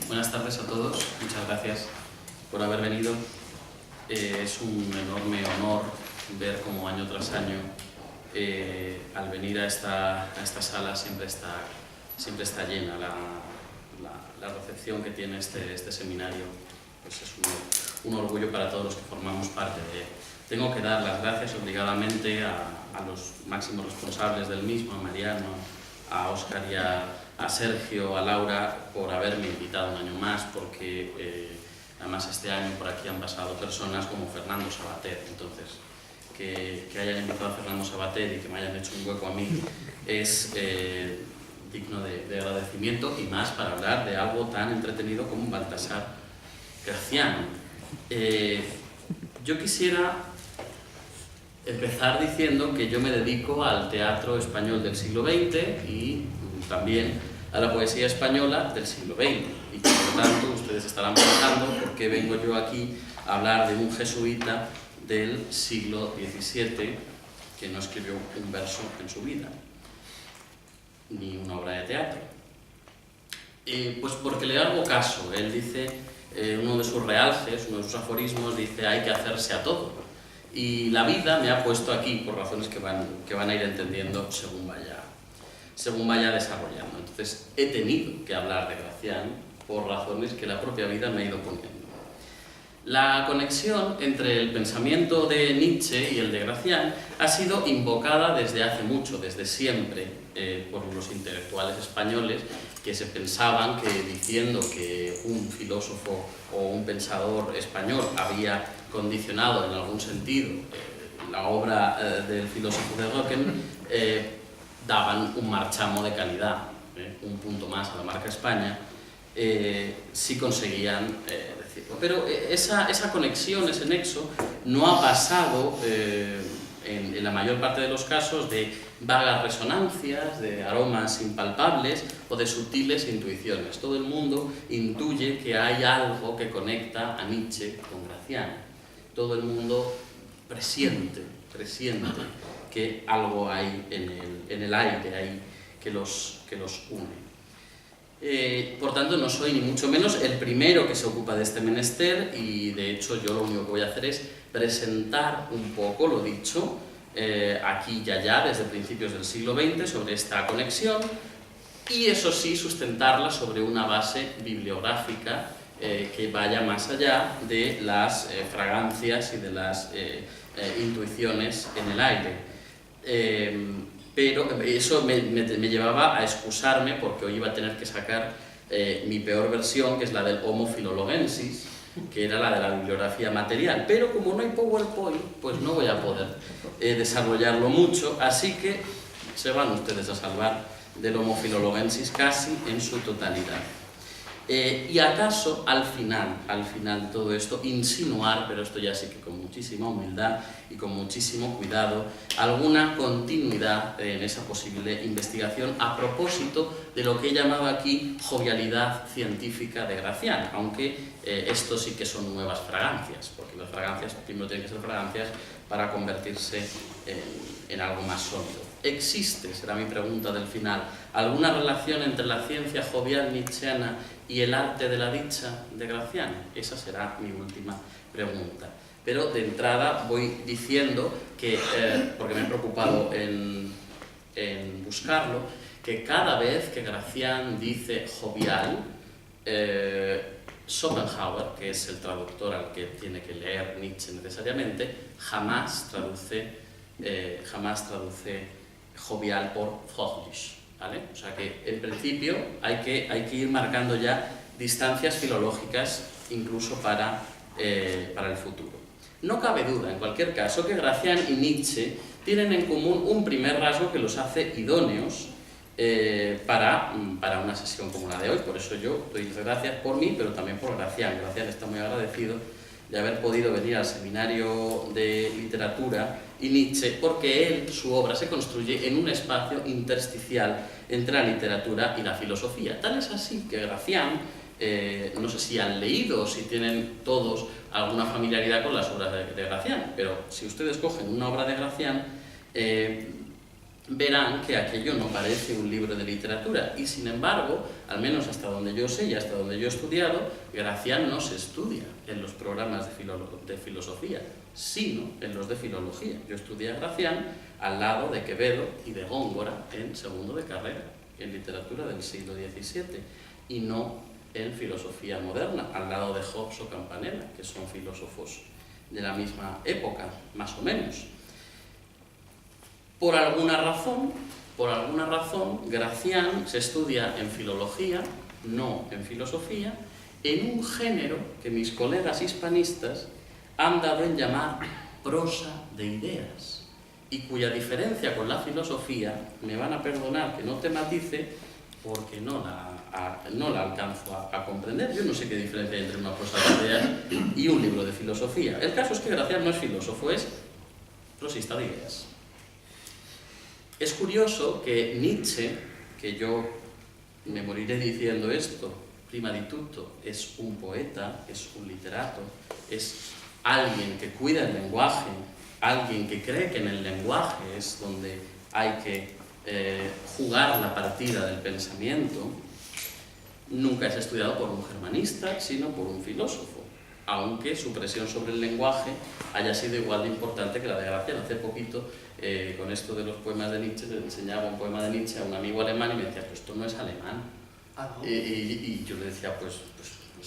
Buenas tardes a todos, muchas gracias por haber venido. Es un enorme honor ver cómo año tras año, al venir a esta sala, siempre está llena. La recepción que tiene este seminario pues es un orgullo para todos los que formamos parte de él. Tengo que dar las gracias obligadamente a los máximos responsables del mismo, a Mariano, a Óscar y a Sergio, a Laura, por haberme invitado un año más, porque además este año por aquí han pasado personas como Fernando Savater. Entonces, que hayan invitado a Fernando Savater y que me hayan hecho un hueco a mí es digno de agradecimiento, y más para hablar de algo tan entretenido como Baltasar Gracián. Yo quisiera empezar diciendo que yo me dedico al teatro español del siglo XX y también a la poesía española del siglo XX, y por lo tanto ustedes estarán pensando por qué vengo yo aquí a hablar de un jesuita del siglo XVII que no escribió un verso en su vida, ni una obra de teatro. Pues porque le hago caso. Él dice, uno de sus realces, uno de sus aforismos, dice: hay que hacerse a todo. Y la vida me ha puesto aquí por razones que van a ir entendiendo según vaya desarrollando. Entonces he tenido que hablar de Gracián por razones que la propia vida me ha ido poniendo. La conexión entre el pensamiento de Nietzsche y el de Gracián ha sido invocada desde hace mucho, desde siempre, por los intelectuales españoles que se pensaban que, diciendo que un filósofo o un pensador español había condicionado en algún sentido la obra del filósofo de Röcken, daban un marchamo de calidad, un punto más a la marca España, si conseguían decirlo. Pero esa conexión, ese nexo, no ha pasado en la mayor parte de los casos de vagas resonancias, de aromas impalpables o de sutiles intuiciones. Todo el mundo intuye que hay algo que conecta a Nietzsche con Gracián. Todo el mundo presiente que algo hay en el aire ahí que los une. Por tanto, no soy ni mucho menos el primero que se ocupa de este menester, y de hecho yo lo único que voy a hacer es presentar un poco lo dicho aquí y allá desde principios del siglo XX sobre esta conexión, y eso sí, sustentarla sobre una base bibliográfica que vaya más allá de las fragancias y de las intuiciones en el aire. Pero eso me llevaba a excusarme, porque hoy iba a tener que sacar mi peor versión, que es la del Homo Philologensis, que era la de la bibliografía material. Pero como no hay PowerPoint, pues no voy a poder desarrollarlo mucho, así que se van ustedes a salvar del Homo Philologensis casi en su totalidad. Y acaso al final de todo esto, insinuar, pero esto ya sí que con muchísima humildad y con muchísimo cuidado, alguna continuidad en esa posible investigación a propósito de lo que he llamado aquí jovialidad científica de Gracián, aunque esto sí que son nuevas fragancias, porque las fragancias primero tienen que ser fragancias para convertirse en algo más sólido. ¿Existe, será mi pregunta del final, alguna relación entre la ciencia jovial nietzscheana y el arte de la dicha de Gracián? Esa será mi última pregunta. Pero de entrada voy diciendo que, porque me he preocupado en buscarlo, que cada vez que Gracián dice jovial, Schopenhauer, que es el traductor al que tiene que leer Nietzsche necesariamente, jamás traduce jovial por fröhlich, ¿vale? O sea que en principio hay que ir marcando ya distancias filológicas incluso para el futuro. No cabe duda, en cualquier caso, que Gracián y Nietzsche tienen en común un primer rasgo que los hace idóneos para una sesión como la de hoy. Por eso yo doy gracias por mí, pero también por Gracián. Gracián está muy agradecido de haber podido venir al seminario de literatura y Nietzsche, porque él, su obra, se construye en un espacio intersticial entre la literatura y la filosofía. Tal es así que Gracián, no sé si han leído o si tienen todos alguna familiaridad con las obras de Gracián, pero si ustedes cogen una obra de Gracián, verán que aquello no parece un libro de literatura y, sin embargo, al menos hasta donde yo sé y hasta donde yo he estudiado, Gracián no se estudia en los programas de filosofía, sino en los de filología. Yo estudié a Gracián al lado de Quevedo y de Góngora en segundo de carrera, en literatura del siglo XVII, y no en filosofía moderna, al lado de Hobbes o Campanella, que son filósofos de la misma época, más o menos. Por alguna razón, Gracián se estudia en filología, no en filosofía, en un género que mis colegas hispanistas han dado en llamar prosa de ideas, y cuya diferencia con la filosofía, me van a perdonar que no tematice, porque no la alcanzo a comprender. Yo no sé qué diferencia hay entre una prosa de ideas y un libro de filosofía. El caso es que Gracián no es filósofo, es prosista de ideas. Es curioso que Nietzsche, que yo me moriré diciendo esto, prima di tutto, es un poeta, es un literato, es alguien que cuida el lenguaje, alguien que cree que en el lenguaje es donde hay que jugar la partida del pensamiento. Nunca es estudiado por un germanista, sino por un filósofo, aunque su presión sobre el lenguaje haya sido igual de importante que la de Gracián. Hace poquito, con esto de los poemas de Nietzsche, le enseñaba un poema de Nietzsche a un amigo alemán y me decía, pues esto no es alemán. Ah, ¿no? Y yo le decía, pues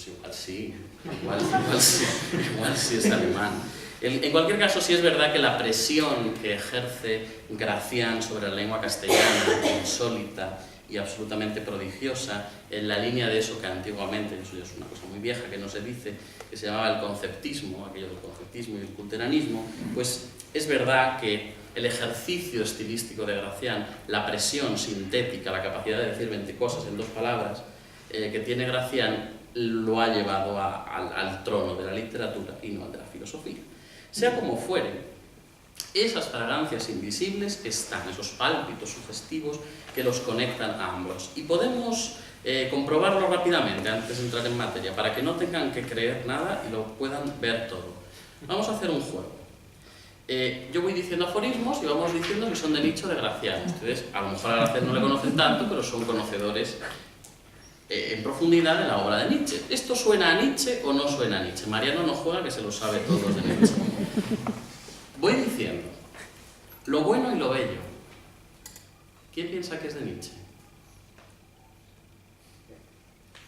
igual sí, igual sí es alemán. En cualquier caso, sí es verdad que la presión que ejerce Gracián sobre la lengua castellana, insólita y absolutamente prodigiosa, en la línea de eso que antiguamente, eso ya es una cosa muy vieja que no se dice, que se llamaba el conceptismo, aquello del conceptismo y el culteranismo, pues es verdad que el ejercicio estilístico de Gracián, la presión sintética, la capacidad de decir 20 cosas en 2 palabras que tiene Gracián, lo ha llevado al trono de la literatura y no al de la filosofía. Sea como fuere, esas fragancias invisibles están, esos pálpitos sugestivos que los conectan a ambos. Y podemos comprobarlo rápidamente antes de entrar en materia, para que no tengan que creer nada y lo puedan ver todo. Vamos a hacer un juego. Yo voy diciendo aforismos y vamos diciendo que son de Nietzsche o de Gracián. Ustedes a lo mejor a Gracián no le conocen tanto, pero son conocedores en profundidad de la obra de Nietzsche. ¿Esto suena a Nietzsche o no suena a Nietzsche? Mariano no juega, que se lo sabe todos de Nietzsche. Voy diciendo lo bueno y lo bello. ¿Quién piensa que es de Nietzsche?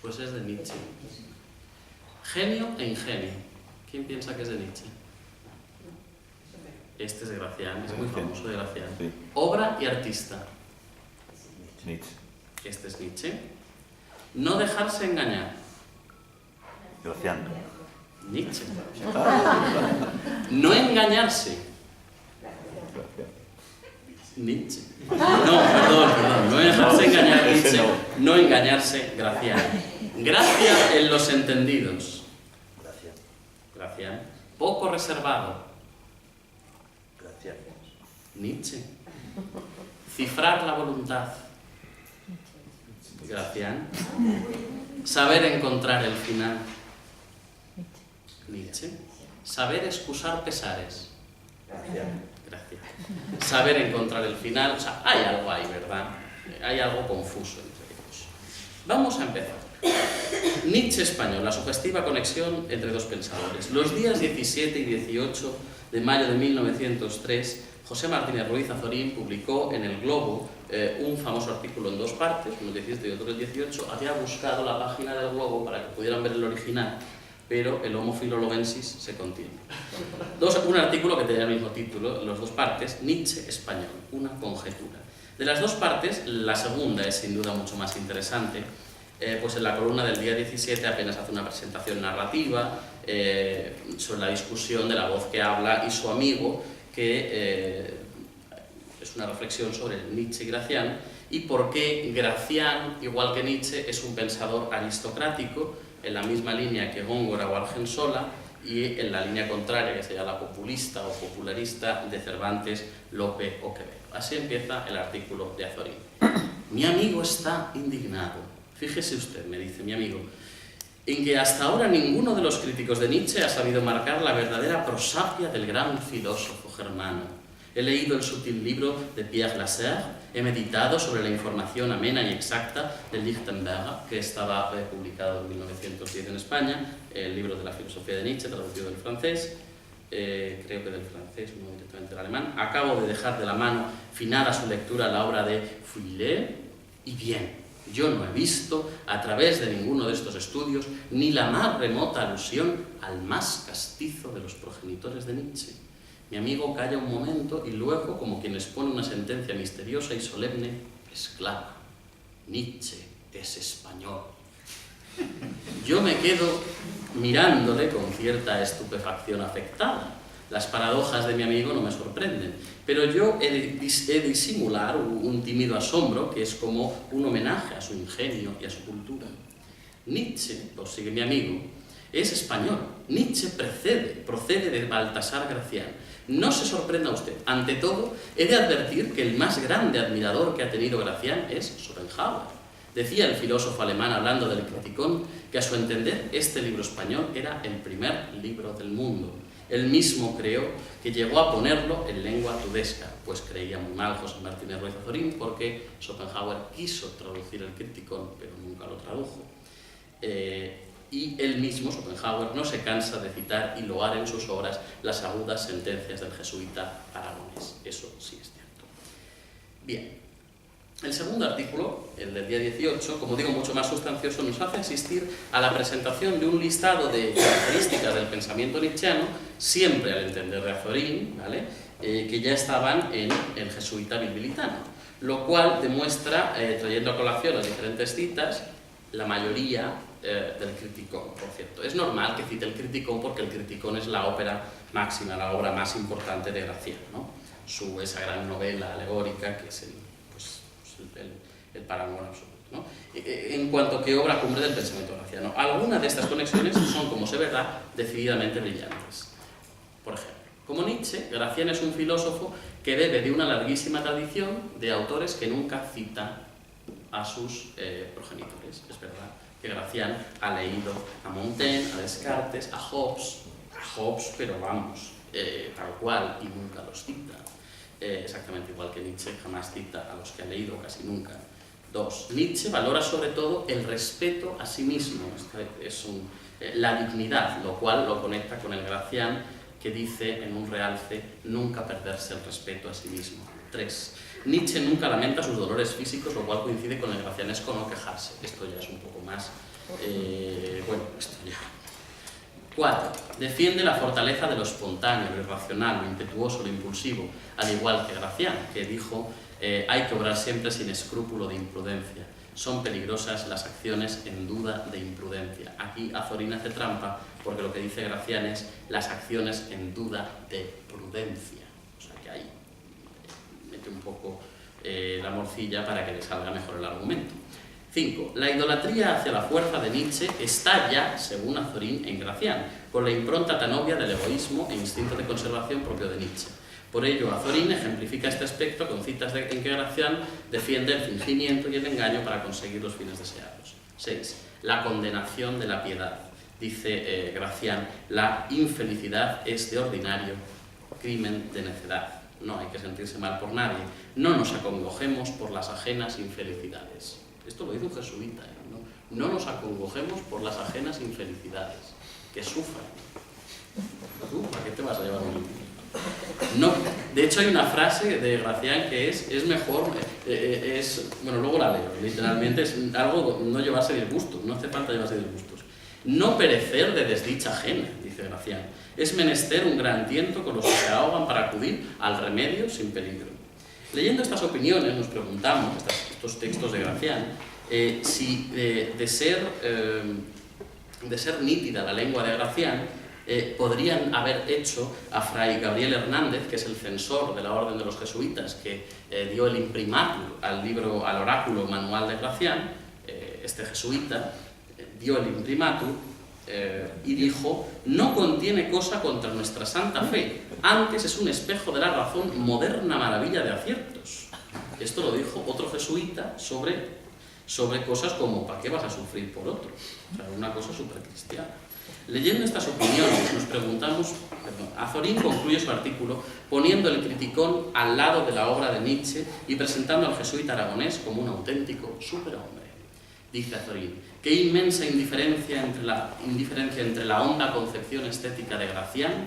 Pues es de Nietzsche. Genio e ingenio. ¿Quién piensa que es de Nietzsche? Este es de Gracián, es muy famoso de Gracián. Sí. Obra y artista. Nietzsche. Este es Nietzsche. No dejarse engañar. Gracián. Nietzsche. No engañarse. Nietzsche. No, perdón. No dejarse engañar, Nietzsche. No engañarse, Gracián. Gracia en los entendidos. Gracián. Poco reservado. Nietzsche. Cifrar la voluntad. Gracián. Saber encontrar el final. Nietzsche. Saber excusar pesares. Gracián. Saber encontrar el final. O sea, hay algo ahí, ¿verdad? Hay algo confuso entre ellos. Vamos a empezar. Nietzsche español, la sugestiva conexión entre 2 pensadores. Los días 17 y 18 de mayo de 1903, José Martínez Ruiz Azorín publicó en El Globo un famoso artículo en 2 partes, uno el 17 y otro el 18. Había buscado la página del Globo para que pudieran ver el original, pero el Homo Philologensis se contiene. Un artículo que tenía el mismo título, en las 2 partes, Nietzsche español, una conjetura. De las 2 partes, la segunda es sin duda mucho más interesante, pues en la columna del día 17 apenas hace una presentación narrativa sobre la discusión de la voz que habla y su amigo, que es una reflexión sobre Nietzsche y Gracián, y por qué Gracián, igual que Nietzsche, es un pensador aristocrático, en la misma línea que Góngora o Argensola, y en la línea contraria, que sería la populista o popularista de Cervantes, Lope o Quevedo. Así empieza el artículo de Azorín. Mi amigo está indignado. Fíjese usted, me dice mi amigo, en que hasta ahora ninguno de los críticos de Nietzsche ha sabido marcar la verdadera prosapia del gran filósofo germano. He leído el sutil libro de Pierre Lasserre, he meditado sobre la información amena y exacta de Lichtenberger, que estaba publicado en 1910 en España, el libro de la filosofía de Nietzsche, traducido del francés, creo que del francés, no directamente del alemán. Acabo de dejar de la mano finada su lectura la obra de Fouillée, y bien, yo no he visto, a través de ninguno de estos estudios, ni la más remota alusión al más castizo de los progenitores de Nietzsche. Mi amigo calla un momento y luego, como quien expone una sentencia misteriosa y solemne, exclama: Nietzsche es español. Yo me quedo mirándole con cierta estupefacción afectada. Las paradojas de mi amigo no me sorprenden, pero yo he de disimular un tímido asombro que es como un homenaje a su ingenio y a su cultura. Nietzsche, prosigue mi amigo, es español. Nietzsche procede de Baltasar Gracián. No se sorprenda usted. Ante todo, he de advertir que el más grande admirador que ha tenido Gracián es Schopenhauer. Decía el filósofo alemán, hablando del Criticón, que a su entender este libro español era el primer libro del mundo. Él mismo creó que llegó a ponerlo en lengua tudesca, pues creía muy mal José Martínez Ruiz Azorín porque Schopenhauer quiso traducir el Criticón, pero nunca lo tradujo. Y él mismo, Schopenhauer, no se cansa de citar y loar en sus obras las agudas sentencias del jesuita aragonés. Eso sí es cierto. Bien. El segundo artículo, el del día 18, como digo, mucho más sustancioso, nos hace asistir a la presentación de un listado de características del pensamiento nietzscheano, siempre al entender de Azorín, ¿vale? Que ya estaban en el jesuita bilbilitano, lo cual demuestra, trayendo a colación las diferentes citas, la mayoría del Criticón, por cierto. Es normal que cite el Criticón porque el Criticón es la ópera máxima, la obra más importante de Gracián, ¿no? Esa gran novela alegórica que es el parangón absoluto, ¿no? En cuanto que obra cumbre del pensamiento graciano. Algunas de estas conexiones son, como se verá, decididamente brillantes. Por ejemplo, como Nietzsche, Gracián es un filósofo que bebe de una larguísima tradición de autores que nunca citan a sus progenitores. Es verdad que Gracián ha leído a Montaigne, a Descartes, a Hobbes, pero vamos, tal cual, y nunca los cita. Exactamente igual que Nietzsche jamás cita a los que ha leído, casi nunca. 2. Nietzsche valora sobre todo el respeto a sí mismo, la dignidad, lo cual lo conecta con el Gracián, que dice en un realce: nunca perderse el respeto a sí mismo. 3. Nietzsche nunca lamenta sus dolores físicos, lo cual coincide con el gracianesco no quejarse. Esto ya es un poco más... esto ya... 4. Defiende la fortaleza de lo espontáneo, lo irracional, lo impetuoso, lo impulsivo, al igual que Gracián, que dijo: hay que obrar siempre sin escrúpulo de imprudencia. Son peligrosas las acciones en duda de imprudencia. Aquí Azorín hace trampa porque lo que dice Gracián es las acciones en duda de prudencia. O sea que ahí mete un poco la morcilla para que le salga mejor el argumento. 5. La idolatría hacia la fuerza de Nietzsche está ya, según Azorín, en Gracián, con la impronta tan obvia del egoísmo e instinto de conservación propio de Nietzsche. Por ello, Azorín ejemplifica este aspecto con citas en que Gracián defiende el fingimiento y el engaño para conseguir los fines deseados. 6. La condenación de la piedad. Dice Gracián: la infelicidad es de ordinario crimen de necedad. No hay que sentirse mal por nadie. No nos acongojemos por las ajenas infelicidades. Esto lo dice un jesuita, ¿no? No nos acongojemos por las ajenas infelicidades, que sufran. ¿Tú para qué te vas a llevar un libro? No, de hecho hay una frase de Gracián que es mejor, bueno, luego la leo, literalmente es algo, no llevarse disgustos, no hace falta llevarse disgustos. No perecer de desdicha ajena, dice Gracián, es menester un gran tiento con los que se ahogan para acudir al remedio sin peligro. Leyendo estas opiniones nos preguntamos, estos textos de Gracián, si de ser nítida la lengua de Gracián, podrían haber hecho a Fray Gabriel Hernández, que es el censor de la Orden de los Jesuitas, que dio el imprimatur al oráculo manual de Gracián, este jesuita dio el imprimatur y dijo: no contiene cosa contra nuestra santa fe, antes es un espejo de la razón, moderna maravilla de aciertos. Esto lo dijo otro jesuita sobre cosas como ¿para qué vas a sufrir por otro? O sea, una cosa súper cristiana. Leyendo estas opiniones nos preguntamos, Azorín concluye su artículo poniendo el Criticón al lado de la obra de Nietzsche y presentando al jesuita aragonés como un auténtico superhombre. Dice Azorín, qué inmensa indiferencia entre la honda concepción estética de Gracián,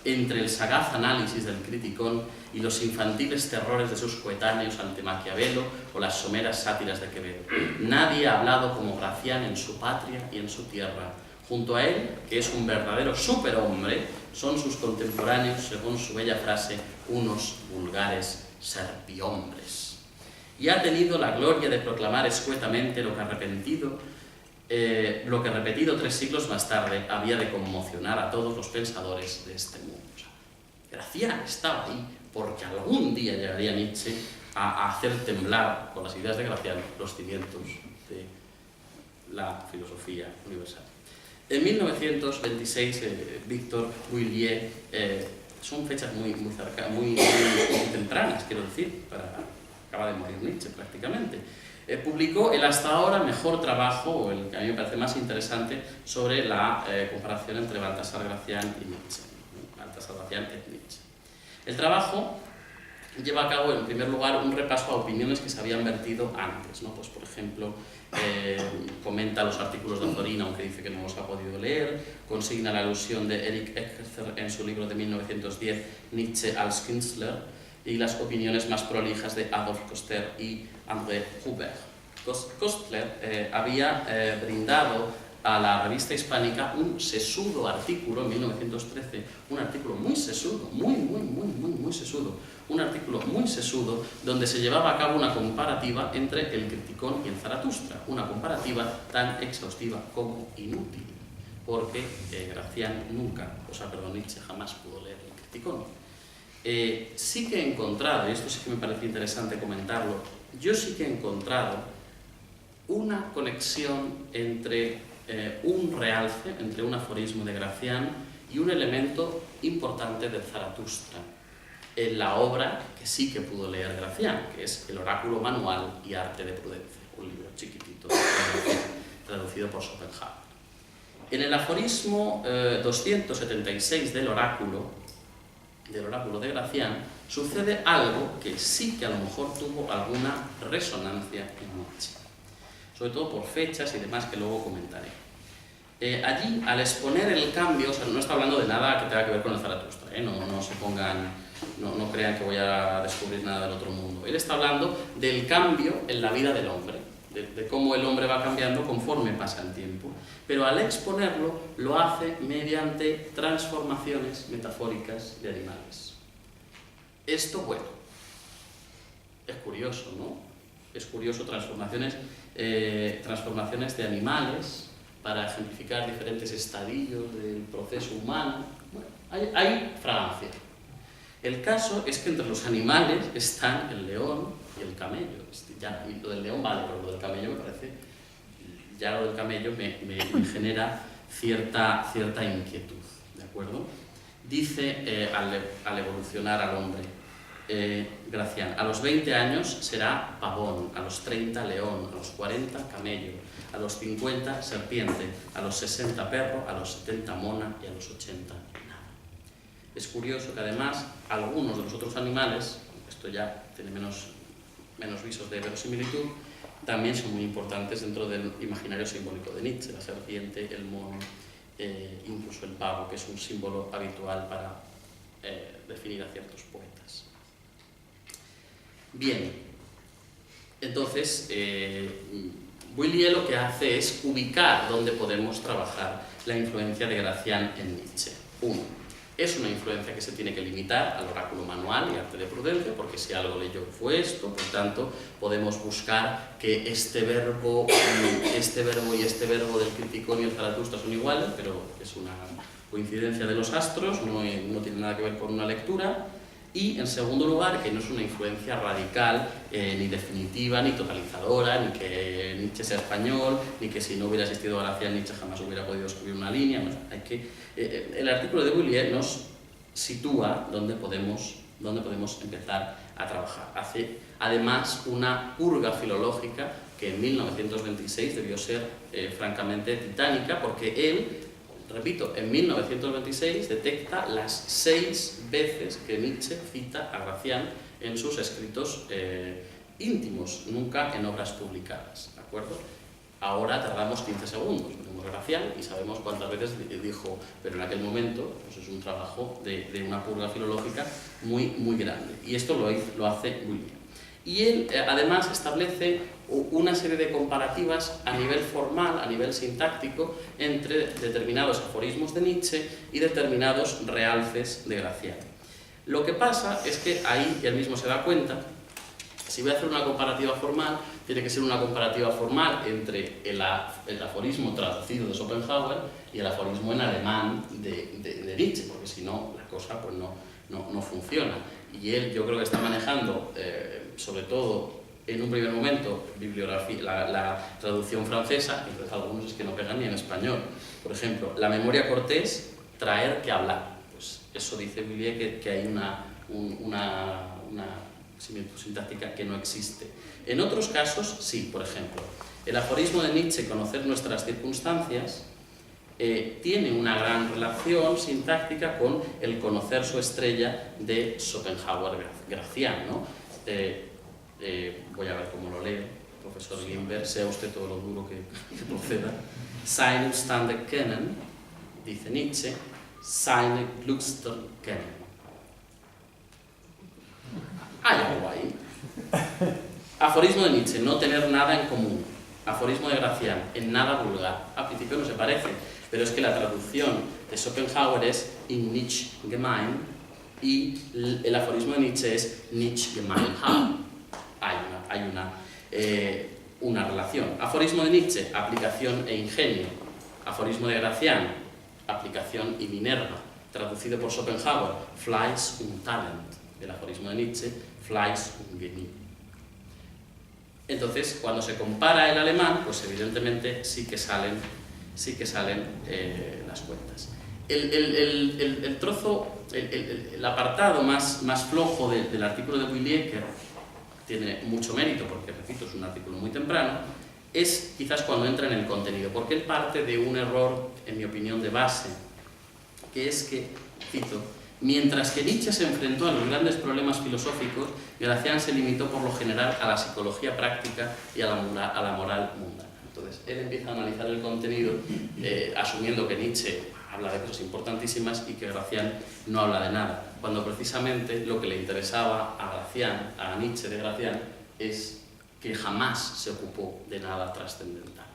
entre el sagaz análisis del Criticón y los infantiles terrores de sus coetáneos ante Maquiavelo o las someras sátiras de Quevedo. Nadie ha hablado como Gracián en su patria y en su tierra. Junto a él, que es un verdadero superhombre, son sus contemporáneos, según su bella frase, unos vulgares serpihombres. Y ha tenido la gloria de proclamar escuetamente lo que repetido 3 siglos más tarde había de conmocionar a todos los pensadores de este mundo. O sea, Gracián estaba ahí porque algún día llegaría Nietzsche a hacer temblar con las ideas de Gracián los cimientos de la filosofía universal. En 1926, Victor Vuillier, son fechas muy tempranas, quiero decir, acaba de morir Nietzsche prácticamente, publicó el hasta ahora mejor trabajo, o el que a mí me parece más interesante, sobre la comparación entre Baltasar Gracián y Nietzsche. Baltasar Gracián et Nietzsche. El trabajo lleva a cabo, en primer lugar, un repaso a opiniones que se habían vertido antes, ¿no? Pues, por ejemplo, comenta los artículos de Azorín, aunque dice que no los ha podido leer, consigna la alusión de Erich Eckerzer en su libro de 1910, Nietzsche als Künstler, y las opiniones más prolijas de Adolf Koestler y André Hubert. Koestler había brindado a la revista hispánica un sesudo artículo en 1913, un artículo muy sesudo, muy sesudo, un artículo muy sesudo donde se llevaba a cabo una comparativa entre el Criticón y el Zaratustra, una comparativa tan exhaustiva como inútil, porque Nietzsche jamás pudo leer el Criticón. Sí que he encontrado, y esto sí que me parece interesante comentarlo, yo sí que he encontrado una conexión entre un realce, entre un aforismo de Gracián y un elemento importante del Zaratustra en la obra que sí que pudo leer Gracián, que es El oráculo manual y arte de prudencia, un libro chiquitito traducido por Schopenhauer. En el aforismo 276 del oráculo de Gracián sucede algo que sí que a lo mejor tuvo alguna resonancia en Nietzsche, sobre todo por fechas y demás que luego comentaré. Allí, al exponer el cambio, o sea, no está hablando de nada que tenga que ver con el Zaratustra, no crean que voy a descubrir nada del otro mundo. Él está hablando del cambio en la vida del hombre, de cómo el hombre va cambiando conforme pasa el tiempo, pero al exponerlo lo hace mediante transformaciones metafóricas de animales. Esto, bueno, es curioso, ¿no? Es curioso, transformaciones de animales para ejemplificar diferentes estadios del proceso humano. Bueno, hay fragancia. El caso es que entre los animales están el león y el camello. Y lo del león vale, pero lo del camello me parece... Ya lo del camello me genera cierta inquietud, ¿de acuerdo? Dice, al evolucionar al hombre, Gracián, a los 20 años será pavón, a los 30 león, a los 40 camello, a los 50 serpiente, a los 60 perro, a los 70 mona y a los 80 nada. Es curioso que además algunos de los otros animales, esto ya tiene menos visos de verosimilitud, también son muy importantes dentro del imaginario simbólico de Nietzsche, la serpiente, el mono, incluso el pavo, que es un símbolo habitual para definir a ciertos poetas. Bien, entonces, Vuillier lo que hace es ubicar dónde podemos trabajar la influencia de Gracián en Nietzsche. 1. Es una influencia que se tiene que limitar al oráculo manual y arte de prudencia, porque si algo leyó fue esto, por tanto, podemos buscar que este verbo y este verbo del Criticón y el Zaratustra son iguales, pero es una coincidencia de los astros, no tiene nada que ver con una lectura. Y, en segundo lugar, que no es una influencia radical, ni definitiva, ni totalizadora, ni que Nietzsche sea español, ni que si no hubiera existido Gracián, Nietzsche jamás hubiera podido escribir una línea. El artículo de Vuillier nos sitúa dónde podemos empezar a trabajar. Hace, además, una purga filológica que en 1926 debió ser francamente titánica, porque él repito, en 1926 detecta las 6 veces que Nietzsche cita a Gracián en sus escritos íntimos, nunca en obras publicadas, ¿de acuerdo? Ahora tardamos 15 segundos, ponemos Gracián y sabemos cuántas veces dijo, pero en aquel momento pues es un trabajo de una purga filológica muy, muy grande. Y esto lo hace muy bien. Y él además establece una serie de comparativas a nivel formal, a nivel sintáctico, entre determinados aforismos de Nietzsche y determinados realces de Gracián. Lo que pasa es que ahí él mismo se da cuenta, si voy a hacer una comparativa formal, tiene que ser una comparativa formal entre el aforismo traducido de Schopenhauer y el aforismo en alemán de Nietzsche, porque si no, la cosa pues no funciona. Y él, yo creo que está manejando, sobre todo en un primer momento, la traducción francesa, entonces algunos es que no pegan ni en español. Por ejemplo, la memoria cortés, traer que hablar. Pues eso dice Villiers que hay una similitud sintáctica que no existe. En otros casos, sí, por ejemplo, el aforismo de Nietzsche, conocer nuestras circunstancias, tiene una gran relación sintáctica con el conocer su estrella de Schopenhauer-Gracián, ¿no? Voy a ver cómo lo leo, profesor Limber, sea usted todo lo duro que proceda. Seine Stande kennen, dice Nietzsche, seine Glückster kennen. Hay algo ahí. Aforismo de Nietzsche, no tener nada en común. Aforismo de Gracián, en nada vulgar. Al principio no se parece, pero es que la traducción de Schopenhauer es in nichts gemein y el aforismo de Nietzsche es nichts gemein haben. Hay una relación. Aforismo de Nietzsche, aplicación e ingenio. Aforismo de Gracián, aplicación y Minerva. Traducido por Schopenhauer, Fleiß und Talent. El aforismo de Nietzsche, Fleiß und Genie. Entonces, cuando se compara el alemán, pues evidentemente sí que salen las cuentas. El apartado más flojo del artículo de Villiers, que tiene mucho mérito porque, repito, es un artículo muy temprano, es quizás cuando entra en el contenido, porque él parte de un error, en mi opinión, de base, que es que, cito, mientras que Nietzsche se enfrentó a los grandes problemas filosóficos, Gracián se limitó por lo general a la psicología práctica y a la moral mundana. Entonces, él empieza a analizar el contenido asumiendo que Nietzsche habla de cosas importantísimas y que Gracián no habla de nada, cuando precisamente lo que le interesaba a Nietzsche de Gracián, es que jamás se ocupó de nada trascendental,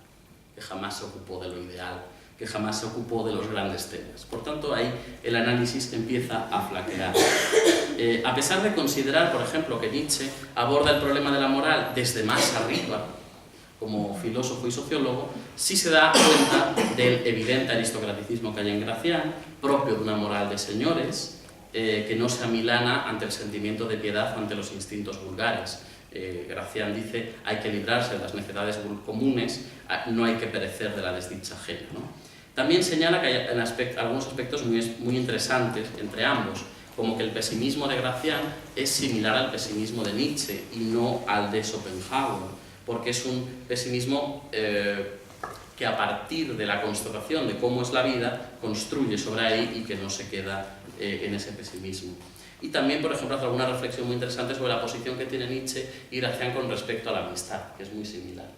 que jamás se ocupó de lo ideal, que jamás se ocupó de los grandes temas. Por tanto, ahí el análisis empieza a flaquear. A pesar de considerar, por ejemplo, que Nietzsche aborda el problema de la moral desde más arriba, como filósofo y sociólogo, sí se da cuenta del evidente aristocraticismo que hay en Gracián, propio de una moral de señores, que no se amilana ante el sentimiento de piedad ante los instintos vulgares. Gracián dice, hay que librarse de las necedades comunes, no hay que perecer de la desdicha ajena, ¿no? También señala que hay algunos aspectos muy interesantes entre ambos, como que el pesimismo de Gracián es similar al pesimismo de Nietzsche y no al de Schopenhauer, porque es un pesimismo que a partir de la constatación de cómo es la vida, construye sobre ahí y que no se queda en ese pesimismo. Y también, por ejemplo, hace alguna reflexión muy interesante sobre la posición que tiene Nietzsche y Gracián con respecto a la amistad, que es muy similar.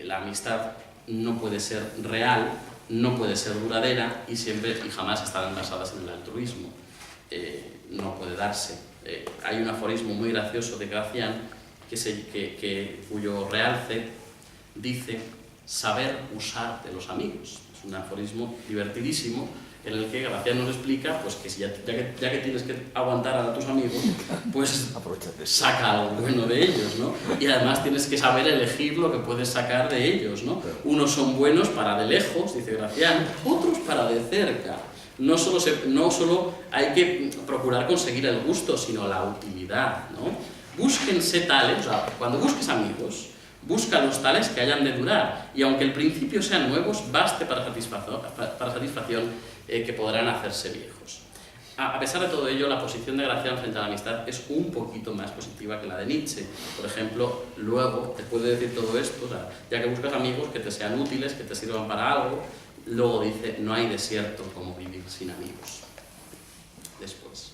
La amistad no puede ser real, no puede ser duradera y jamás estarán basadas en el altruismo. No puede darse. Hay un aforismo muy gracioso de Gracián cuyo realce dice saber usar de los amigos. Es un aforismo divertidísimo en el que Gracián nos explica pues, que ya que tienes que aguantar a tus amigos, pues saca algo bueno de ellos, ¿no? Y además tienes que saber elegir lo que puedes sacar de ellos, ¿no? Unos son buenos para de lejos, dice Gracián, otros para de cerca. No solo hay que procurar conseguir el gusto, sino la utilidad, ¿no? Búsquense tales, o sea, cuando busques amigos, busca los tales que hayan de durar, y aunque al principio sean nuevos, baste para satisfacción que podrán hacerse viejos. A pesar de todo ello, la posición de Gracián frente a la amistad es un poquito más positiva que la de Nietzsche. Por ejemplo, luego, después de decir todo esto, o sea, ya que buscas amigos que te sean útiles, que te sirvan para algo, luego dice, no hay desierto como vivir sin amigos. Después.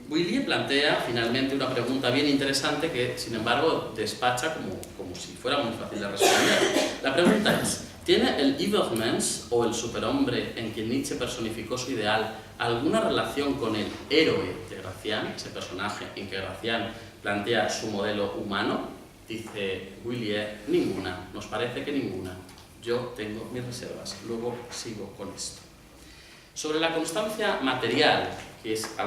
Willier plantea finalmente una pregunta bien interesante que, sin embargo, despacha como si fuera muy fácil de responder. La pregunta es, ¿tiene el Übermensch o el superhombre en quien Nietzsche personificó su ideal alguna relación con el héroe de Gracián, ese personaje en que Gracián plantea su modelo humano? Dice Willier, ninguna, nos parece que ninguna. Yo tengo mis reservas, luego sigo con esto. Sobre la constancia material, que es a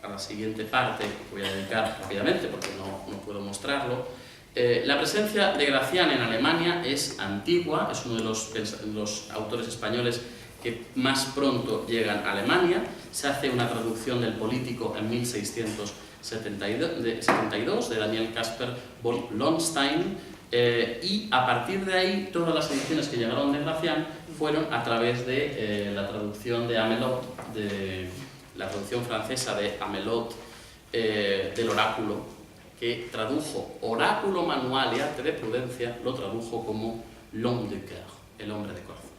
la siguiente parte que voy a dedicar rápidamente porque no puedo mostrarlo, la presencia de Gracián en Alemania es antigua, es uno de los autores españoles que más pronto llegan a Alemania. Se hace una traducción del Político en 1672 de Daniel Caspar von Lohenstein, y a partir de ahí todas las ediciones que llegaron de Gracián fueron a través de la traducción de Amelot, de la traducción francesa de Amelot del Oráculo, que tradujo Oráculo manual y arte de prudencia, lo tradujo como L'homme de cœur, el hombre de corazón.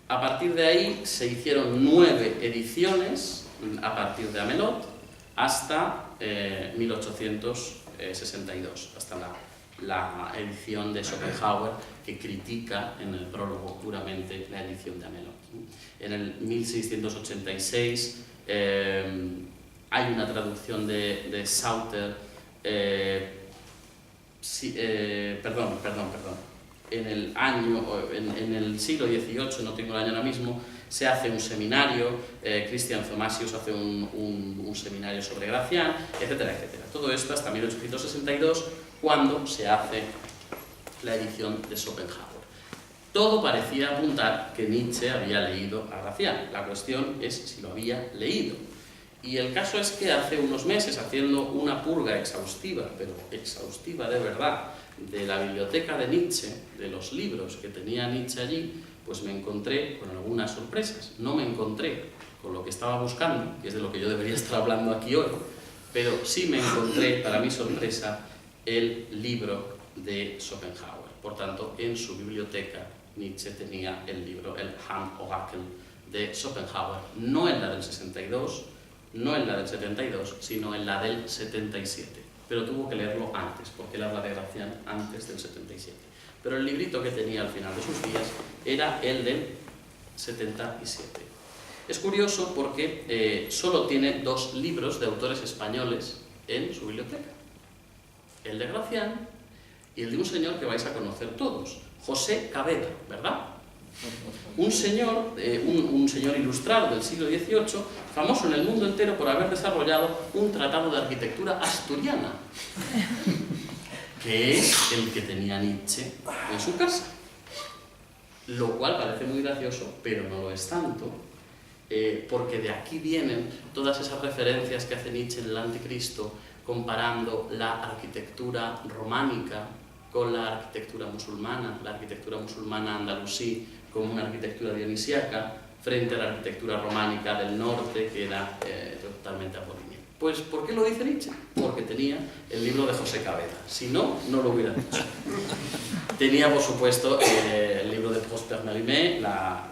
A partir de ahí se hicieron 9 ediciones a partir de Amelot hasta 1862, hasta la edición de Schopenhauer, que critica en el prólogo duramente la edición de Amelot. En el 1686 hay una traducción de Sauter, en el siglo XVIII, no tengo el año ahora mismo, se hace un seminario, Christian Thomasius hace un seminario sobre Gracián, etcétera, etcétera. Todo esto hasta 1862, cuando se hace la edición de Schopenhauer. Todo parecía apuntar que Nietzsche había leído a Gracián. La cuestión es si lo había leído. Y el caso es que hace unos meses, haciendo una purga exhaustiva, pero exhaustiva de verdad, de la biblioteca de Nietzsche, de los libros que tenía Nietzsche allí, pues me encontré con algunas sorpresas. No me encontré con lo que estaba buscando, que es de lo que yo debería estar hablando aquí hoy, pero sí me encontré, para mi sorpresa, el libro de Schopenhauer. Por tanto, en su biblioteca Nietzsche tenía el libro, el Hand-Orakel de Schopenhauer, no en la del 62, no en la del 72, sino en la del 77. Pero tuvo que leerlo antes, porque él habla de Gracián antes del 77. Pero el librito que tenía al final de sus días era el del 77. Es curioso porque solo tiene 2 libros de autores españoles en su biblioteca. El de Gracián y el de un señor que vais a conocer todos, José Cabeda, ¿verdad? Un señor ilustrado del siglo XVIII, famoso en el mundo entero por haber desarrollado un tratado de arquitectura asturiana, que es el que tenía Nietzsche en su casa. Lo cual parece muy gracioso, pero no lo es tanto, porque de aquí vienen todas esas referencias que hace Nietzsche en el Anticristo, comparando la arquitectura románica con la arquitectura musulmana andalusí, como una arquitectura dionisíaca, frente a la arquitectura románica del norte, que era totalmente apolínea. Pues, ¿por qué lo dice Nietzsche? Porque tenía el libro de José Cabeda. Si no, no lo hubiera dicho. Tenía, por supuesto, el libro de Prosper Mérimée, la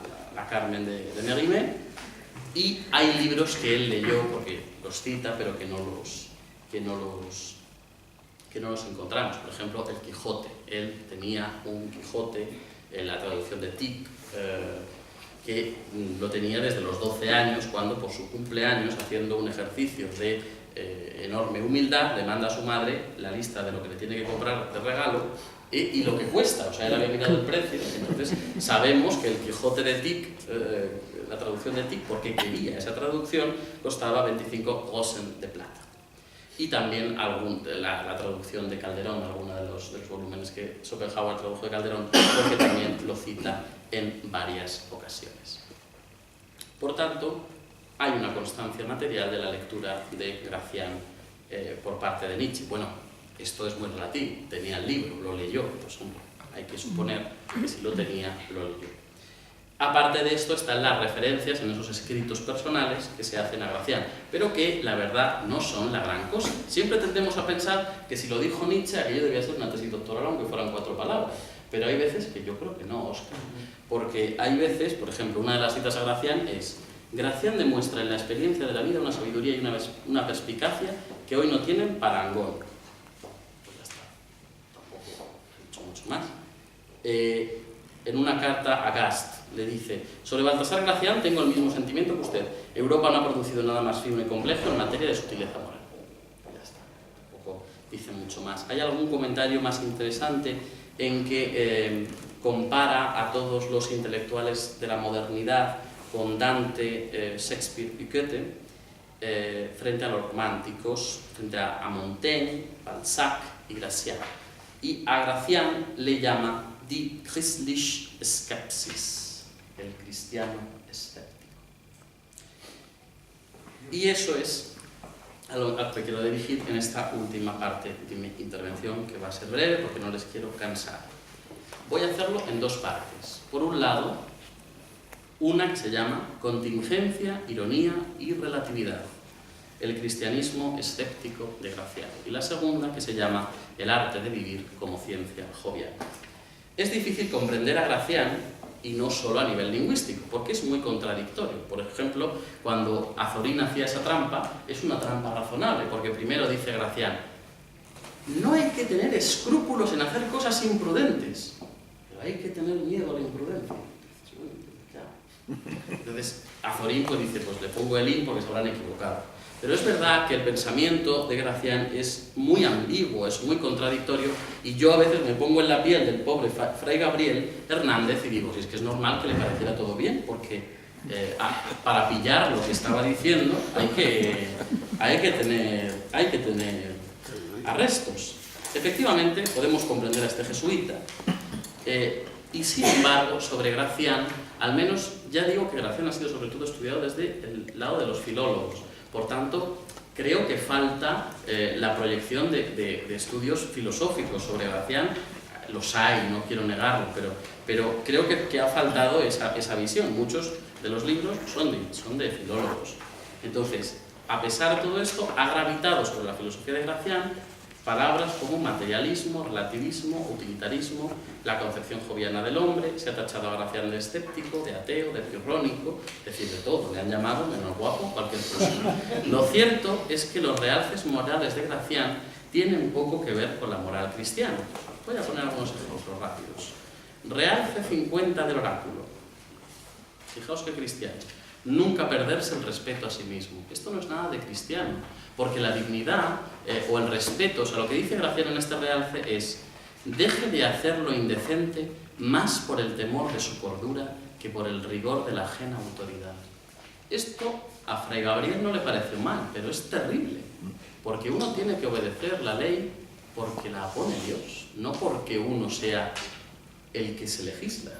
Carmen de Mérimée, y hay libros que él leyó, porque los cita, pero que no los encontramos. Por ejemplo, el Quijote. Él tenía un Quijote en la traducción de Tieck, que lo tenía desde los 12 años, cuando por su cumpleaños, haciendo un ejercicio de enorme humildad, le manda a su madre la lista de lo que le tiene que comprar de regalo y lo que cuesta. O sea, él había mirado el precio. Entonces sabemos que el Quijote de Tieck, la traducción de Tieck, porque quería esa traducción, costaba 25 groschen de plata. Y también la traducción de Calderón, algunos de los volúmenes que Schopenhauer tradujo de Calderón, porque también lo cita en varias ocasiones. Por tanto, hay una constancia material de la lectura de Gracián por parte de Nietzsche. Bueno, esto es muy relativo. Tenía el libro, lo leyó, pues hombre, hay que suponer que si lo tenía, lo leyó. Aparte de esto están las referencias en esos escritos personales que se hacen a Gracián, pero que la verdad no son la gran cosa. Siempre tendemos a pensar que si lo dijo Nietzsche, aquello debía ser una tesis doctoral aunque fueran 4 palabras. pero hay veces que yo creo que no, Óscar, porque hay veces, por ejemplo, una de las citas a Gracián es: Gracián demuestra en la experiencia de la vida una sabiduría y una perspicacia que hoy no tienen parangón. Pues ya está, tampoco he dicho mucho más. En una carta a Gast le dice: sobre Baltasar Gracián tengo el mismo sentimiento que usted. Europa no ha producido nada más firme y complejo en materia de sutileza moral. Ya está, tampoco dice mucho más. ¿Hay algún comentario más interesante en que compara a todos los intelectuales de la modernidad con Dante, Shakespeare y Goethe, frente a los románticos, frente a Montaigne, Balzac y Gracián? Y a Gracián le llama Die christliche Skepsis, el cristiano escéptico. Y eso es a lo que quiero dirigir en esta última parte de mi intervención, que va a ser breve porque no les quiero cansar. Voy a hacerlo en dos partes. Por un lado, una que se llama Contingencia, Ironía y Relatividad, el cristianismo escéptico de Gracián, y la segunda que se llama El arte de vivir como ciencia joviana. Es difícil comprender a Gracián, y no solo a nivel lingüístico, porque es muy contradictorio. Por ejemplo, cuando Azorín hacía esa trampa, es una trampa razonable, porque primero dice Gracián: no hay que tener escrúpulos en hacer cosas imprudentes, pero hay que tener miedo a la imprudencia. Entonces, Azorín pues dice: pues le pongo el in porque se habrán equivocado. Pero es verdad que el pensamiento de Gracián es muy ambiguo, es muy contradictorio, y yo a veces me pongo en la piel del pobre Fray Gabriel Hernández y digo: si es que es normal que le pareciera todo bien, porque para pillar lo que estaba diciendo hay que tener arrestos. Efectivamente, podemos comprender a este jesuita. Y sin embargo, sobre Gracián, al menos ya digo que Gracián ha sido sobre todo estudiado desde el lado de los filólogos. Por tanto, creo que falta la proyección de estudios filosóficos sobre Gracián. Los hay, no quiero negarlo, pero creo que ha faltado esa visión. Muchos de los libros son de filólogos. Entonces, a pesar de todo esto, ha gravitado sobre la filosofía de Gracián palabras como materialismo, relativismo, utilitarismo, la concepción joviana del hombre. Se ha tachado a Gracián de escéptico, de ateo, de pirrónico, es decir, de todo. Le han llamado menos guapo, cualquier cosa. Lo cierto es que los realces morales de Gracián tienen poco que ver con la moral cristiana. Voy a poner algunos ejemplos rápidos. Realce 50 del oráculo. Fijaos qué cristiano. Nunca perderse el respeto a sí mismo. Esto no es nada de cristiano, porque la dignidad o el respeto, o sea, lo que dice Gracián en este realce es: deje de hacer lo indecente más por el temor de su cordura que por el rigor de la ajena autoridad. Esto a Fray Gabriel no le parece mal, pero es terrible, porque uno tiene que obedecer la ley porque la pone Dios, no porque uno sea el que se legisla.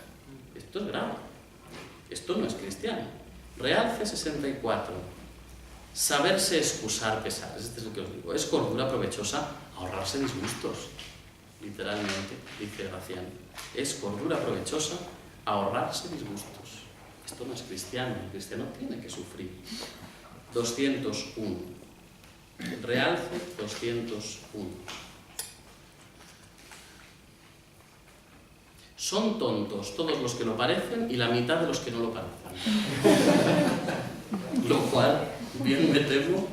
Esto es grave, esto no es cristiano. Realce 64. Saberse excusar pesares. Este es el que os digo. Es cordura provechosa ahorrarse disgustos. Literalmente, dice Gracián. Es cordura provechosa ahorrarse disgustos. Esto no es cristiano. El cristiano tiene que sufrir. 201. Realce 201. Son tontos todos los que lo parecen y la mitad de los que no lo parecen. Lo cual, bien me temo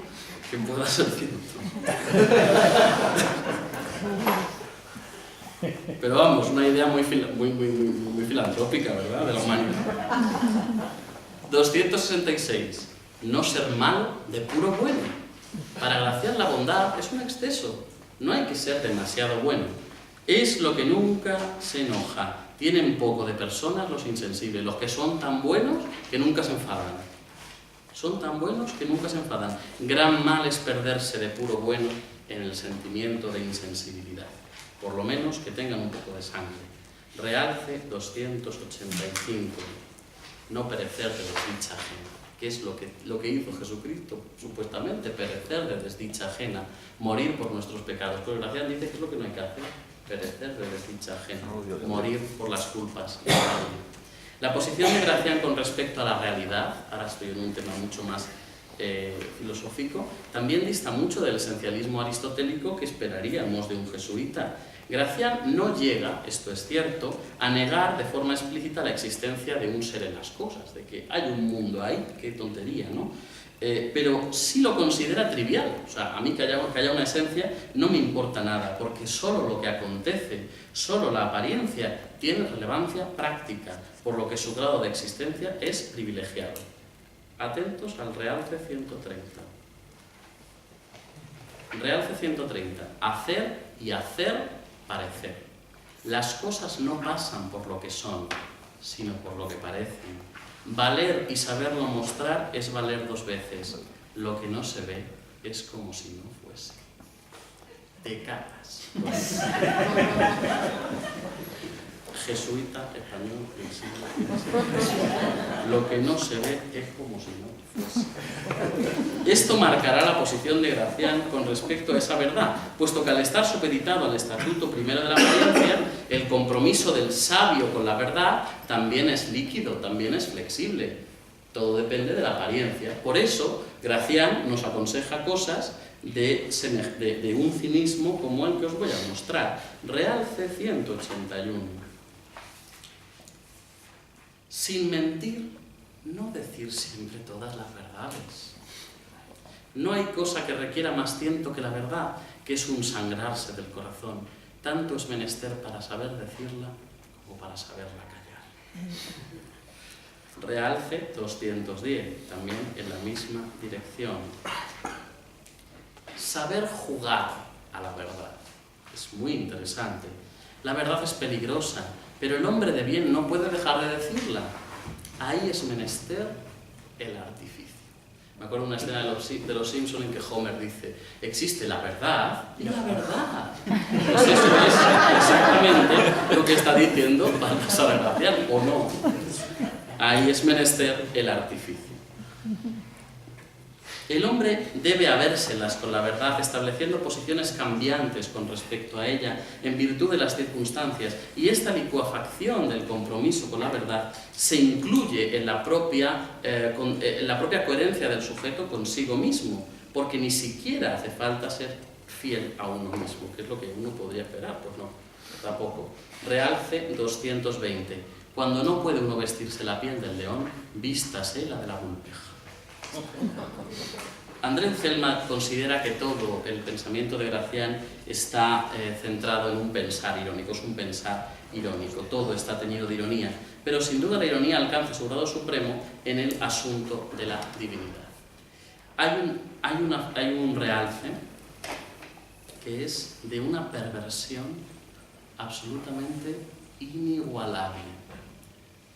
que pueda ser cierto. Pero vamos, una idea muy filantrópica, ¿verdad?, de la humanidad. 266. No ser malo de puro bueno. Para Gracián la bondad es un exceso. No hay que ser demasiado bueno. Es lo que nunca se enoja. Tienen poco de personas los insensibles, los que son tan buenos que nunca se enfadan. Son tan buenos que nunca se enfadan. Gran mal es perderse de puro bueno en el sentimiento de insensibilidad. Por lo menos que tengan un poco de sangre. Realce 285. No perecer de desdicha ajena. ¿Qué es lo que hizo Jesucristo? Supuestamente, perecer de desdicha ajena, morir por nuestros pecados. Pero Gracián dice que es lo que no hay que hacer: perecer de desdicha ajena, morir por las culpas. La posición de Gracián con respecto a la realidad, ahora estoy en un tema mucho más filosófico, también dista mucho del esencialismo aristotélico que esperaríamos de un jesuita. Gracián no llega, esto es cierto, a negar de forma explícita la existencia de un ser en las cosas, de que hay un mundo ahí, qué tontería, ¿no? Pero sí lo considera trivial. O sea, a mí que haya una esencia no me importa nada, porque solo lo que acontece, solo la apariencia tiene relevancia práctica, por lo que su grado de existencia es privilegiado. Atentos al realce 130. Realce 130. Hacer y hacer parecer. Las cosas no pasan por lo que son, sino por lo que parecen. Valer y saberlo mostrar es valer dos veces. Lo que no se ve es como si no fuese. Te cagas. Jesuita, español, del siglo XVI. Lo que no se ve es como si no fuese. Esto marcará la posición de Gracián con respecto a esa verdad, puesto que al estar supeditado al estatuto primero de la apariencia, el compromiso del sabio con la verdad también es líquido, también es flexible. Todo depende de la apariencia. Por eso, Gracián nos aconseja cosas de un cinismo como el que os voy a mostrar. Realce 181. Sin mentir, no decir siempre todas las verdades. No hay cosa que requiera más tiento que la verdad, que es un sangrarse del corazón. Tanto es menester para saber decirla como para saberla callar. Realce 210, también en la misma dirección. Saber jugar a la verdad es muy interesante. La verdad es peligrosa, pero el hombre de bien no puede dejar de decirla. Ahí es menester el artificio. Me acuerdo de una escena de los Simpson en que Homer dice: existe la verdad y la verdad. Pues eso es exactamente lo que está diciendo Baltasar Gracián, ¿o no? Ahí es menester el artificio. El hombre debe habérselas con la verdad, estableciendo posiciones cambiantes con respecto a ella en virtud de las circunstancias, y esta licuefacción del compromiso con la verdad se incluye en la propia coherencia del sujeto consigo mismo, porque ni siquiera hace falta ser fiel a uno mismo, que es lo que uno podría esperar. Pues no, tampoco. Realce 220. Cuando no puede uno vestirse la piel del león, vístase la de la vulpeja. André Zelmat considera que todo el pensamiento de Gracián está centrado en un pensar irónico, es un pensar irónico, todo está teñido de ironía, pero sin duda la ironía alcanza su grado supremo en el asunto de la divinidad. Hay un realce que es de una perversión absolutamente inigualable,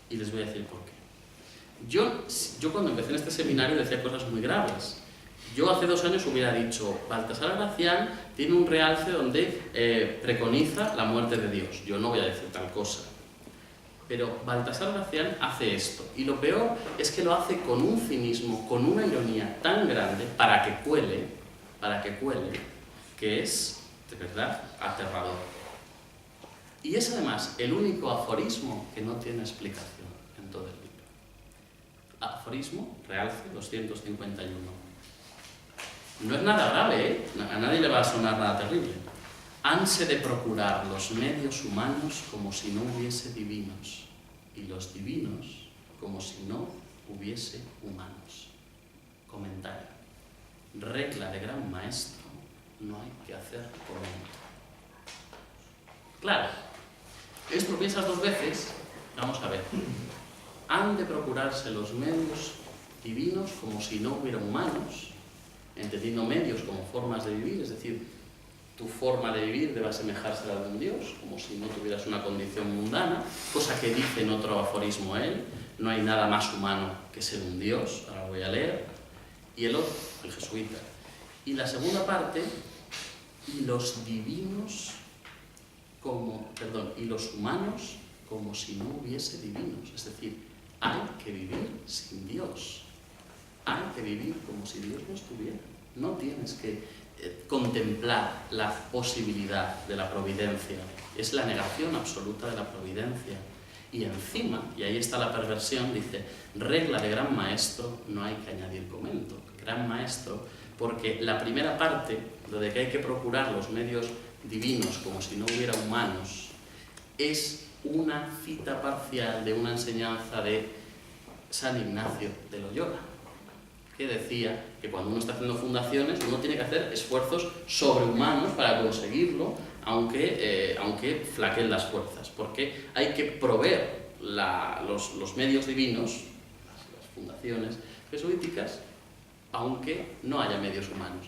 y les voy a decir por qué. Yo cuando empecé en este seminario decía cosas muy graves. Yo hace 2 años hubiera dicho: Baltasar Gracián tiene un realce donde preconiza la muerte de Dios. Yo no voy a decir tal cosa. Pero Baltasar Gracián hace esto. Y lo peor es que lo hace con un cinismo, con una ironía tan grande para que cuele, que es, de verdad, aterrador. Y es además el único aforismo que no tiene explicación en todo el libro. Aforismo, realce 251. No es nada grave, ¿eh? A nadie le va a sonar nada terrible. Hanse de procurar los medios humanos como si no hubiese divinos, y los divinos como si no hubiese humanos. Comentario. Regla de gran maestro, no hay que hacer comento. Claro, esto lo piensas 2 veces, vamos a ver. Han de procurarse los medios divinos como si no hubiera humanos, entendiendo medios como formas de vivir, es decir, tu forma de vivir debe asemejarse a la de un Dios, como si no tuvieras una condición mundana, cosa que dice en otro aforismo él: no hay nada más humano que ser un Dios. Ahora lo voy a leer. Y el otro, el jesuita. Y la segunda parte: y los divinos y los humanos como si no hubiese divinos, es decir, hay que vivir sin Dios. Hay que vivir como si Dios no estuviera. No tienes que contemplar la posibilidad de la providencia. Es la negación absoluta de la providencia. Y encima, y ahí está la perversión, dice: regla de gran maestro, no hay que añadir comento. Gran maestro, porque la primera parte, lo de que hay que procurar los medios divinos como si no hubiera humanos, es una cita parcial de una enseñanza de San Ignacio de Loyola, que decía que cuando uno está haciendo fundaciones uno tiene que hacer esfuerzos sobrehumanos para conseguirlo, aunque flaqueen las fuerzas, porque hay que proveer los medios divinos, las fundaciones jesuíticas, aunque no haya medios humanos.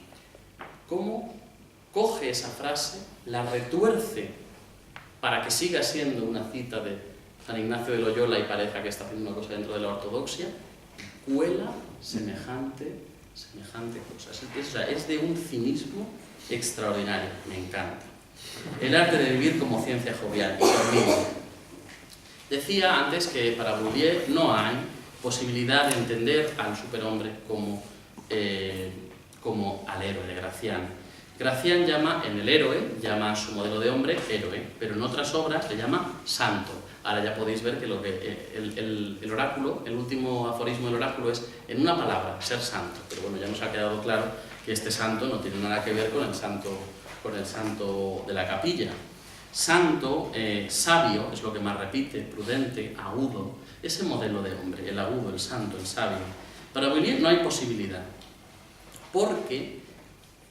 ¿Cómo coge esa frase, la retuerce para que siga siendo una cita de San Ignacio de Loyola y parezca que está haciendo una cosa dentro de la ortodoxia? Cuela semejante cosa. Es de un cinismo extraordinario, me encanta. El arte de vivir como ciencia jovial. Decía antes que para Bourdieu no hay posibilidad de entender al superhombre como al héroe de Gracián. Gracián llama, en el héroe, llama a su modelo de hombre héroe, pero en otras obras le llama santo. Ahora ya podéis ver que el oráculo, el último aforismo del oráculo es en una palabra, ser santo. Pero bueno, ya nos ha quedado claro que este santo no tiene nada que ver con el santo de la capilla. Santo, sabio, es lo que más repite, prudente, agudo, ese modelo de hombre, el agudo, el santo, el sabio. Para Bourdieu no hay posibilidad, porque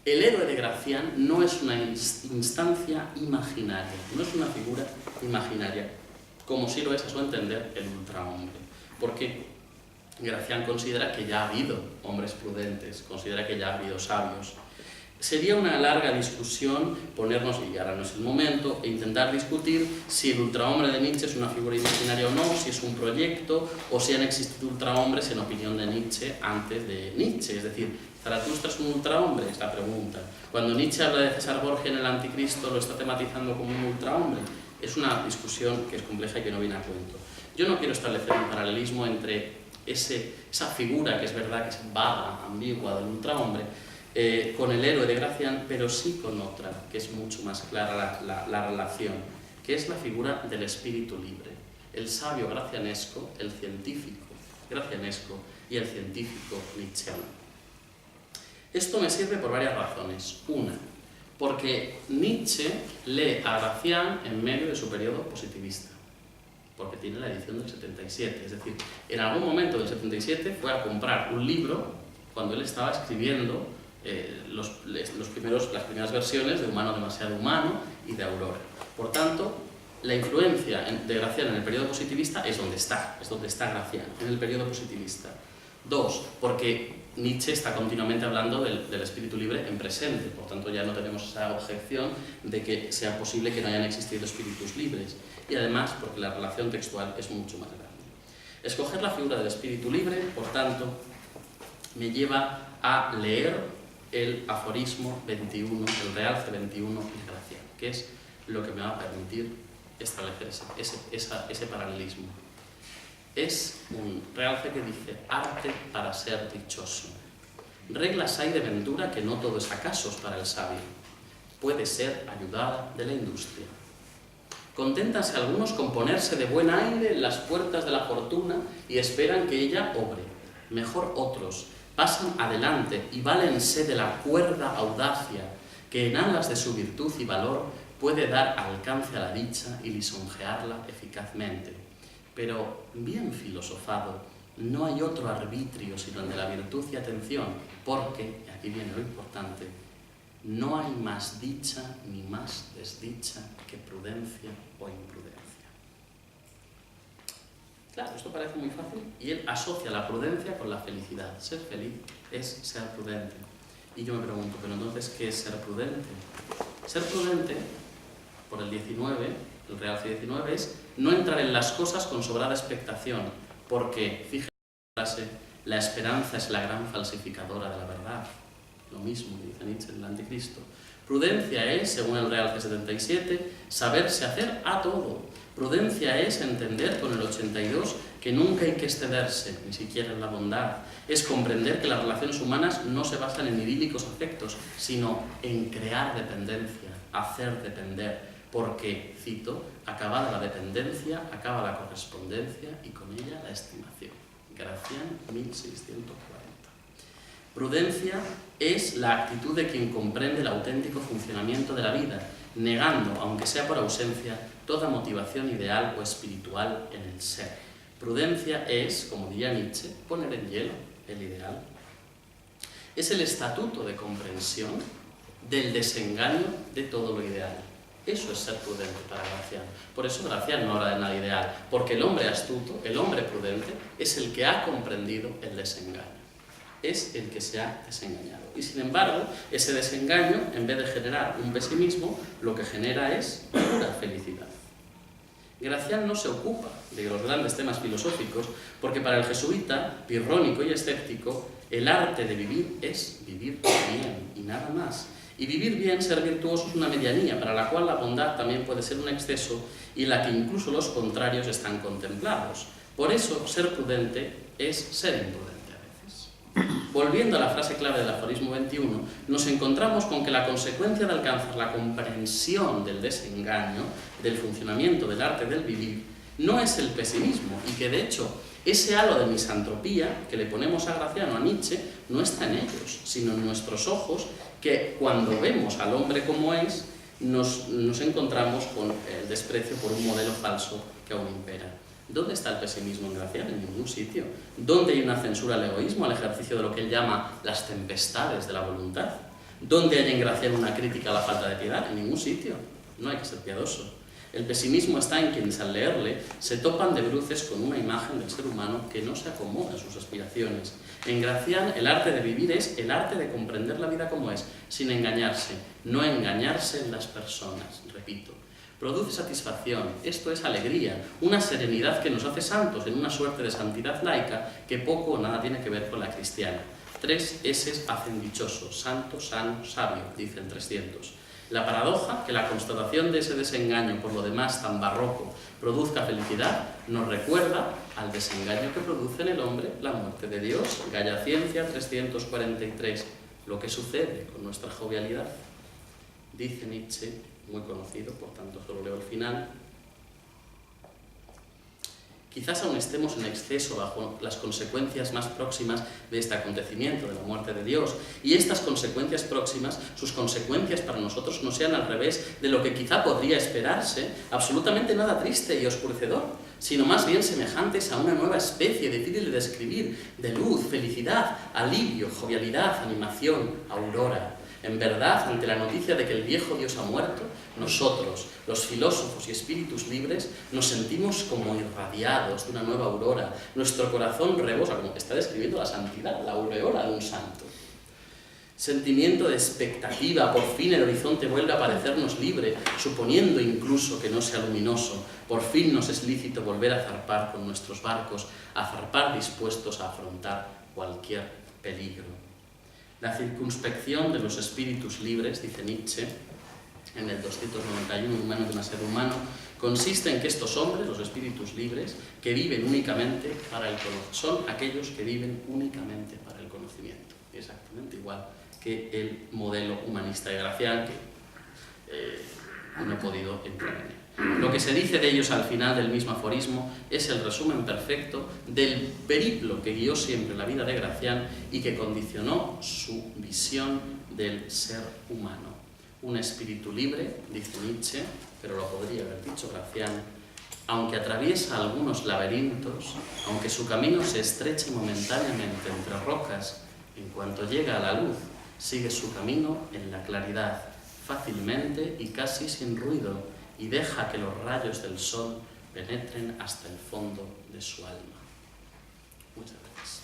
el héroe de Gracián no es una instancia imaginaria, no es una figura imaginaria, como si lo es, a su entender, el ultrahombre. Porque Gracián considera que ya ha habido hombres prudentes, considera que ya ha habido sabios. Sería una larga discusión ponernos, y ahora no es el momento, e intentar discutir si el ultrahombre de Nietzsche es una figura imaginaria o no, si es un proyecto, o si han existido ultrahombre en opinión de Nietzsche antes de Nietzsche. Es decir, ¿Zaratustra es un ultrahombre? Es la pregunta. Cuando Nietzsche habla de César Borgia en el Anticristo, ¿lo está tematizando como un ultrahombre? Es una discusión que es compleja y que no viene a cuento. Yo no quiero establecer un paralelismo entre esa figura que es verdad que es vaga, ambigua del ultrahombre, con el héroe de Gracián, pero sí con otra, que es mucho más clara la relación, que es la figura del espíritu libre. El sabio gracianesco, el científico gracianesco y el científico nietzscheano. Esto me sirve por varias razones. Una, porque Nietzsche lee a Gracián en medio de su periodo positivista, porque tiene la edición del 77, es decir, en algún momento del 77 fue a comprar un libro cuando él estaba escribiendo las primeras versiones de Humano demasiado humano y de Aurora. Por tanto, la influencia de Gracián en el periodo positivista es donde está Gracián, en el periodo positivista. Dos, porque Nietzsche está continuamente hablando del espíritu libre en presente, por tanto ya no tenemos esa objeción de que sea posible que no hayan existido espíritus libres, y además porque la relación textual es mucho más grande. Escoger la figura del espíritu libre, por tanto, me lleva a leer el aforismo 21, el realce 21 de Gracián, que es lo que me va a permitir establecer ese paralelismo. Es un realce que dice: arte para ser dichoso. Reglas hay de ventura que no todo es acasos para el sabio. Puede ser ayudada de la industria. Conténtanse algunos con ponerse de buen aire en las puertas de la fortuna y esperan que ella obre. Mejor otros pasan adelante y válense de la cuerda audacia que en alas de su virtud y valor puede dar alcance a la dicha y lisonjearla eficazmente. Pero, bien filosofado, no hay otro arbitrio sino el de la virtud y atención, porque, y aquí viene lo importante, no hay más dicha ni más desdicha que prudencia o imprudencia. Claro, esto parece muy fácil, y él asocia la prudencia con la felicidad. Ser feliz es ser prudente. Y yo me pregunto, ¿pero entonces qué es ser prudente? Ser prudente, por el 19, el realce 19, es no entrar en las cosas con sobrada expectación, porque, fíjense la frase, la esperanza es la gran falsificadora de la verdad. Lo mismo dice Nietzsche en el Anticristo. Prudencia es, según el realce 77, saberse hacer a todo. Prudencia es entender con el 82 que nunca hay que excederse, ni siquiera en la bondad. Es comprender que las relaciones humanas no se basan en idílicos afectos, sino en crear dependencia, hacer depender, porque, cito, acabada la dependencia, acaba la correspondencia y con ella la estimación. Gracián, 1640. Prudencia es la actitud de quien comprende el auténtico funcionamiento de la vida, negando, aunque sea por ausencia, toda motivación ideal o espiritual en el ser. Prudencia es, como diría Nietzsche, poner en hielo el ideal. Es el estatuto de comprensión del desengaño de todo lo ideal. Eso es ser prudente para Gracián. Por eso Gracián no habla de nada ideal, porque el hombre astuto, el hombre prudente, es el que ha comprendido el desengaño. Es el que se ha desengañado. Y sin embargo, ese desengaño, en vez de generar un pesimismo, lo que genera es pura felicidad. Gracián no se ocupa de los grandes temas filosóficos, porque para el jesuita, pirrónico y escéptico, el arte de vivir es vivir bien y nada más. Y vivir bien, ser virtuoso, es una medianía, para la cual la bondad también puede ser un exceso y la que incluso los contrarios están contemplados. Por eso, ser prudente es ser imprudente a veces. Volviendo a la frase clave del aforismo 21, nos encontramos con que la consecuencia de alcanzar la comprensión del desengaño, del funcionamiento del arte del vivir, no es el pesimismo, y que de hecho ese halo de misantropía que le ponemos a Gracián o a Nietzsche no está en ellos, sino en nuestros ojos, que cuando vemos al hombre como es, nos encontramos con el desprecio por un modelo falso que aún impera. ¿Dónde está el pesimismo en Gracián? En ningún sitio. ¿Dónde hay una censura al egoísmo, al ejercicio de lo que él llama las tempestades de la voluntad? ¿Dónde hay en Gracián una crítica a la falta de piedad? En ningún sitio. No hay que ser piadoso. El pesimismo está en quienes al leerle se topan de bruces con una imagen del ser humano que no se acomoda a sus aspiraciones. En Gracián el arte de vivir es el arte de comprender la vida como es, sin engañarse, no engañarse en las personas, repito. Produce satisfacción, esto es alegría, una serenidad que nos hace santos en una suerte de santidad laica que poco o nada tiene que ver con la cristiana. 3 S hacen dichoso, santo, sano, sabio, dicen 300. La paradoja, que la constatación de ese desengaño, por lo demás tan barroco, produzca felicidad, nos recuerda al desengaño que produce en el hombre la muerte de Dios. Gaia Ciencia 343. Lo que sucede con nuestra jovialidad. Dice Nietzsche, muy conocido, por tanto solo leo el final. Quizás aún estemos en exceso bajo las consecuencias más próximas de este acontecimiento, de la muerte de Dios, y estas consecuencias próximas, sus consecuencias para nosotros no sean al revés de lo que quizá podría esperarse, absolutamente nada triste y oscurecedor, sino más bien semejantes a una nueva especie difícil de describir, de luz, felicidad, alivio, jovialidad, animación, aurora. En verdad, ante la noticia de que el viejo Dios ha muerto, nosotros, los filósofos y espíritus libres, nos sentimos como irradiados de una nueva aurora. Nuestro corazón rebosa, como está describiendo la santidad, la aureola de un santo. Sentimiento de expectativa, por fin el horizonte vuelve a parecernos libre, suponiendo incluso que no sea luminoso. Por fin nos es lícito volver a zarpar con nuestros barcos, a zarpar dispuestos a afrontar cualquier peligro. La circunspección de los espíritus libres, dice Nietzsche, en el 291, Humano de un ser humano, consiste en que estos hombres, los espíritus libres, que viven únicamente para el conocimiento, son aquellos que viven únicamente para el conocimiento. Exactamente igual que el modelo humanista de Gracián, que no he podido entrar en él. Lo que se dice de ellos al final del mismo aforismo es el resumen perfecto del periplo que guió siempre la vida de Gracián y que condicionó su visión del ser humano. Un espíritu libre, dice Nietzsche, pero lo podría haber dicho Gracián, aunque atraviesa algunos laberintos, aunque su camino se estreche momentáneamente entre rocas, en cuanto llega a la luz, sigue su camino en la claridad, fácilmente y casi sin ruido, y deja que los rayos del sol penetren hasta el fondo de su alma. Muchas gracias.